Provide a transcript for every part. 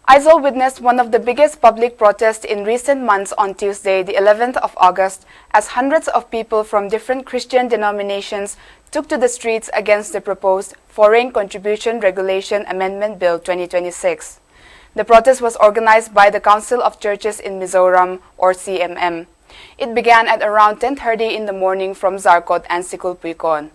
Aizawl witnessed one of the biggest public protests in recent months on Tuesday, the 11th of August, as hundreds of people from different Christian denominations took to the streets against the proposed Foreign Contribution Regulation Amendment Bill 2026. The protest was organized by the Council of Churches in Mizoram, or CMM. It began at around 10:30 in the morning from Zarkot and Sikulpuikon.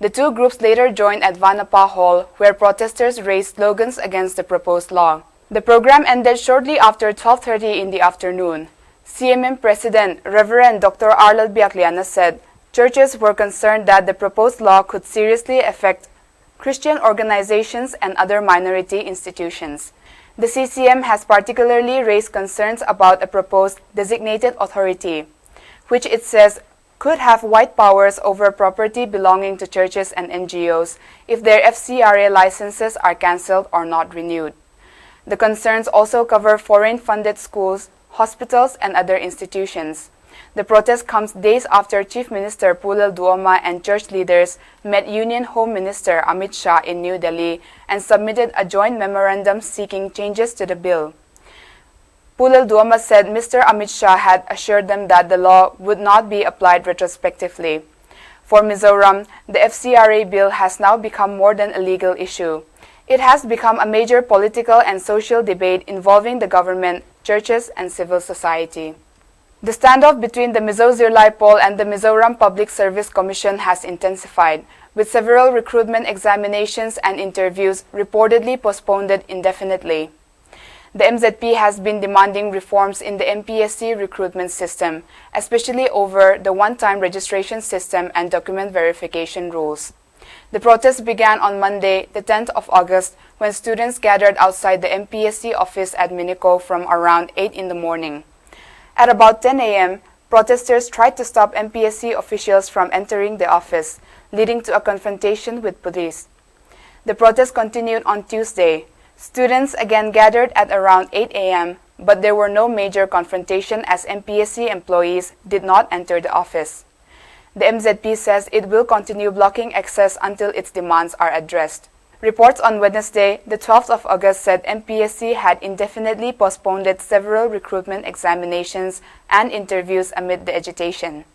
The two groups later joined at Vanapa Hall, where protesters raised slogans against the proposed law. The program ended shortly after 12:30 in the afternoon. CMM President Reverend Dr. Arlal Biakliana said churches were concerned that the proposed law could seriously affect Christian organizations and other minority institutions. The CCM has particularly raised concerns about a proposed designated authority, which it says could have wide powers over property belonging to churches and NGOs if their FCRA licenses are cancelled or not renewed. The concerns also cover foreign-funded schools, hospitals, and other institutions. The protest comes days after Chief Minister Pulil Duoma and church leaders met Union Home Minister Amit Shah in New Delhi and submitted a joint memorandum seeking changes to the bill. Pulil Duoma said Mr. Amit Shah had assured them that the law would not be applied retrospectively. For Mizoram, the FCRA bill has now become more than a legal issue. It has become a major political and social debate involving the government, churches, and civil society. The standoff between the Mizo Zirlai Pol and the Mizoram Public Service Commission has intensified, with several recruitment examinations and interviews reportedly postponed indefinitely. The MZP has been demanding reforms in the MPSC recruitment system, especially over the one-time registration system and document verification rules. The protest began on Monday, the 10th of August, when students gathered outside the MPSC office at Minico from around 8 in the morning. At about 10 a.m., protesters tried to stop MPSC officials from entering the office, leading to a confrontation with police. The protest continued on Tuesday. Students again gathered at around 8 a.m., but there were no major confrontation as MPSC employees did not enter the office. The MZP says it will continue blocking access until its demands are addressed. Reports on Wednesday, the 12th of August, said MPSC had indefinitely postponed several recruitment examinations and interviews amid the agitation.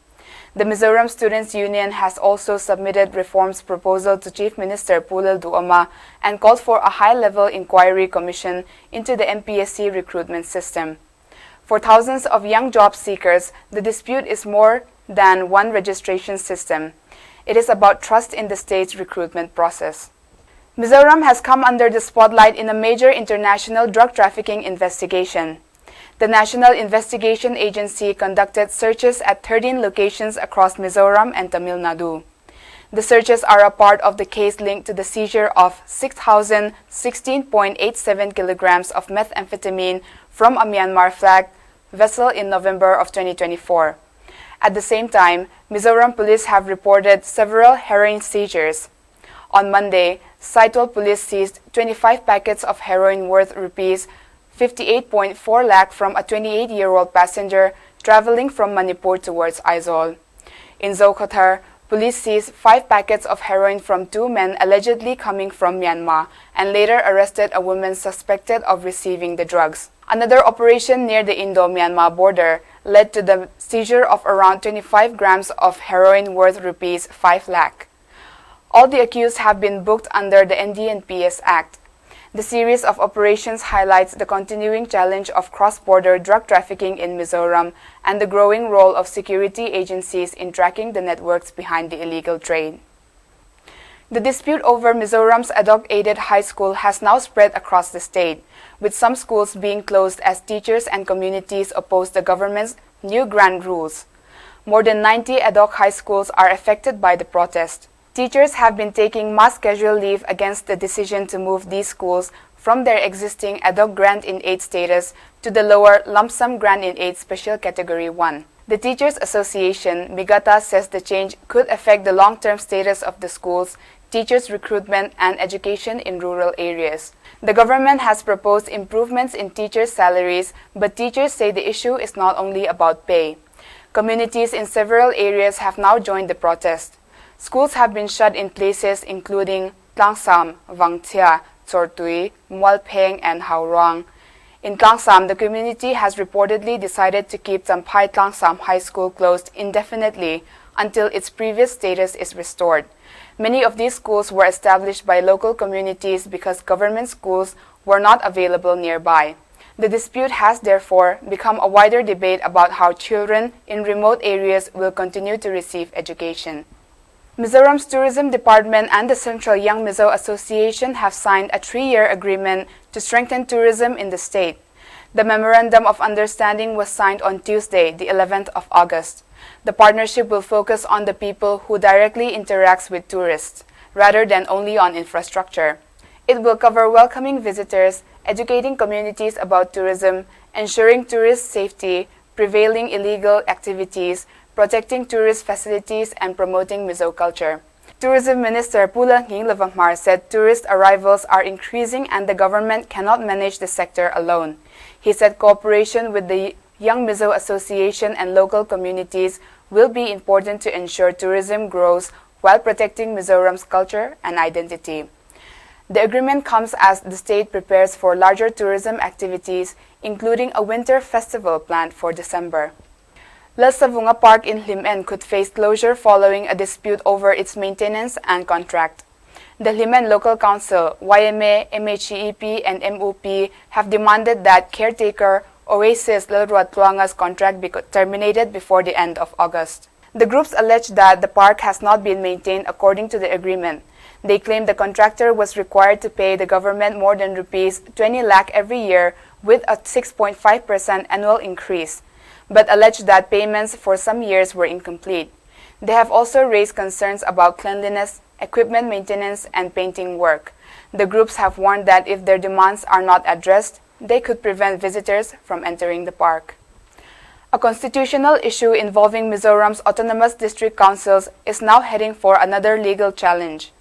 The Mizoram Students' Union has also submitted reforms proposal to Chief Minister Pulil Duoma and called for a high-level inquiry commission into the MPSC recruitment system. For thousands of young job seekers, the dispute is more than one registration system. It is about trust in the state's recruitment process. Mizoram has come under the spotlight in a major international drug trafficking investigation. The National Investigation Agency conducted searches at 13 locations across Mizoram and Tamil Nadu. The searches are a part of the case linked to the seizure of 6,016.87 kilograms of methamphetamine from a Myanmar flagged vessel in November of 2024. At the same time, Mizoram police have reported several heroin seizures. On Monday, Saitwal police seized 25 packets of heroin worth Rs 58.4 lakh from a 28-year-old passenger traveling from Manipur towards Aizawl. In Zokotar, police seized 5 packets of heroin from 2 men allegedly coming from Myanmar and later arrested a woman suspected of receiving the drugs. Another operation near the Indo-Myanmar border led to the seizure of around 25 grams of heroin worth Rs 5 lakh. All the accused have been booked under the NDNPS Act. The series of operations highlights the continuing challenge of cross-border drug trafficking in Mizoram and the growing role of security agencies in tracking the networks behind the illegal trade. The dispute over Mizoram's ad hoc aided high school has now spread across the state, with some schools being closed as teachers and communities oppose the government's new grant rules. More than 90 ad hoc high schools are affected by the protest. Teachers have been taking mass casual leave against the decision to move these schools from their existing ad hoc grant in aid status to the lower lump sum grant in aid special category 1. The Teachers Association, Migata, says the change could affect the long-term status of the schools, teachers' recruitment, and education in rural areas. The government has proposed improvements in teachers' salaries, but teachers say the issue is not only about pay. Communities in several areas have now joined the protest. Schools have been shut in places including Tlangsam, Vangtia, Tsortui, Mualpeng, and Haurong. In Tlangsam, the community has reportedly decided to keep Champhai Tlangsam High School closed indefinitely until its previous status is restored. Many of these schools were established by local communities because government schools were not available nearby. The dispute has therefore become a wider debate about how children in remote areas will continue to receive education. Mizoram's Tourism Department and the Central Young Mizo Association have signed a 3-year agreement to strengthen tourism in the state. The Memorandum of Understanding was signed on Tuesday, the 11th of August. The partnership will focus on the people who directly interacts with tourists, rather than only on infrastructure. It will cover welcoming visitors, educating communities about tourism, ensuring tourist safety, prevailing illegal activities, protecting tourist facilities, and promoting Mizo culture. Tourism Minister Pula Nging Lavangmar said tourist arrivals are increasing and the government cannot manage the sector alone. He said cooperation with the Young Mizo Association and local communities will be important to ensure tourism grows while protecting Mizoram's culture and identity. The agreement comes as the state prepares for larger tourism activities, including a winter festival planned for December. La Savunga Park in Hlimen could face closure following a dispute over its maintenance and contract. The Hlimen Local Council, YMA, MHEP, and MOP have demanded that caretaker Oasis Lalruat Tuanga's contract be terminated before the end of August. The groups allege that the park has not been maintained according to the agreement. They claim the contractor was required to pay the government more than Rs 20 lakh every year with a 6.5% annual increase, but allege that payments for some years were incomplete. They have also raised concerns about cleanliness, equipment maintenance, and painting work. The groups have warned that if their demands are not addressed, they could prevent visitors from entering the park. A constitutional issue involving Mizoram's autonomous district councils is now heading for another legal challenge.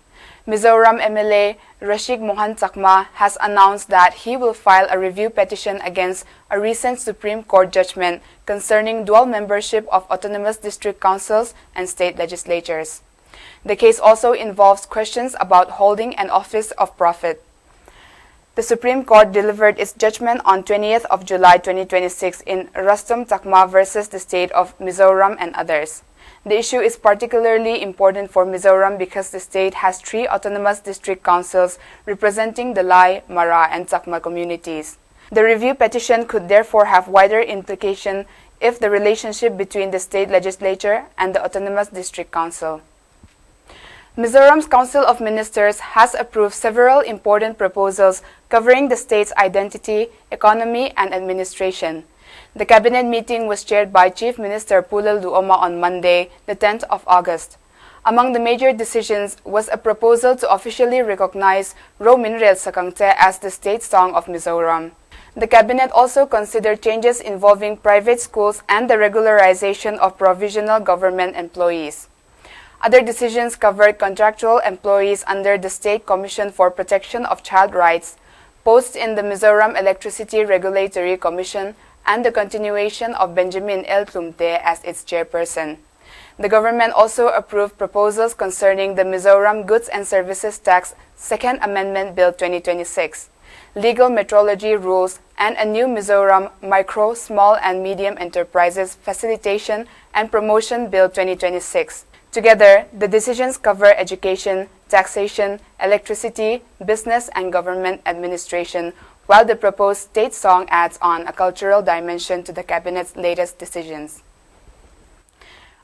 Mizoram MLA Rashik Mohan Chakma has announced that he will file a review petition against a recent Supreme Court judgment concerning dual membership of autonomous district councils and state legislatures. The case also involves questions about holding an office of profit. The Supreme Court delivered its judgment on 20th of July 2026 in Rustom Chakma versus the state of Mizoram and others. The issue is particularly important for Mizoram because the state has 3 autonomous district councils representing the Lai, Mara, and Chakma communities. The review petition could therefore have wider implication if the relationship between the state legislature and the autonomous district council. Mizoram's Council of Ministers has approved several important proposals covering the state's identity, economy, and administration. The cabinet meeting was chaired by Chief Minister Pulal Duoma on Monday, the 10th of August. Among the major decisions was a proposal to officially recognize Ro Minrel Sakangte as the state song of Mizoram. The cabinet also considered changes involving private schools and the regularization of provisional government employees. Other decisions covered contractual employees under the State Commission for Protection of Child Rights, posts in the Mizoram Electricity Regulatory Commission, and the continuation of Benjamin L. Tlumte as its chairperson. The government also approved proposals concerning the Mizoram Goods and Services Tax Second Amendment Bill 2026, legal metrology rules, and a new Mizoram Micro, Small and Medium Enterprises Facilitation and Promotion Bill 2026. Together, the decisions cover education, taxation, electricity, business, and government administration, while the proposed state song adds on a cultural dimension to the cabinet's latest decisions.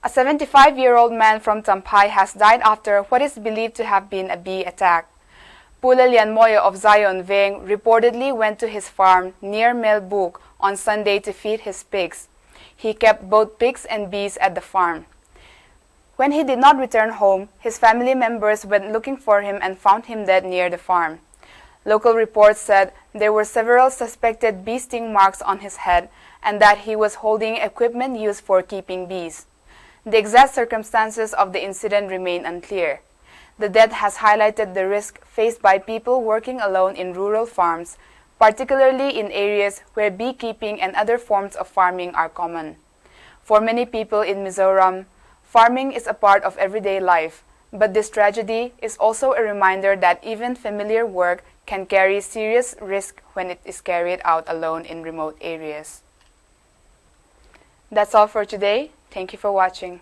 A 75-year-old man from Champhai has died after what is believed to have been a bee attack. Pula Lianmoyo of Zion Veng reportedly went to his farm near Melbuk on Sunday to feed his pigs. He kept both pigs and bees at the farm. When he did not return home, his family members went looking for him and found him dead near the farm. Local reports said there were several suspected bee sting marks on his head and that he was holding equipment used for keeping bees. The exact circumstances of the incident remain unclear. The death has highlighted the risk faced by people working alone in rural farms, particularly in areas where beekeeping and other forms of farming are common. For many people in Mizoram, farming is a part of everyday life, But this tragedy is also a reminder that even familiar work can carry serious risk when it is carried out alone in remote areas. That's all for today. Thank you for watching.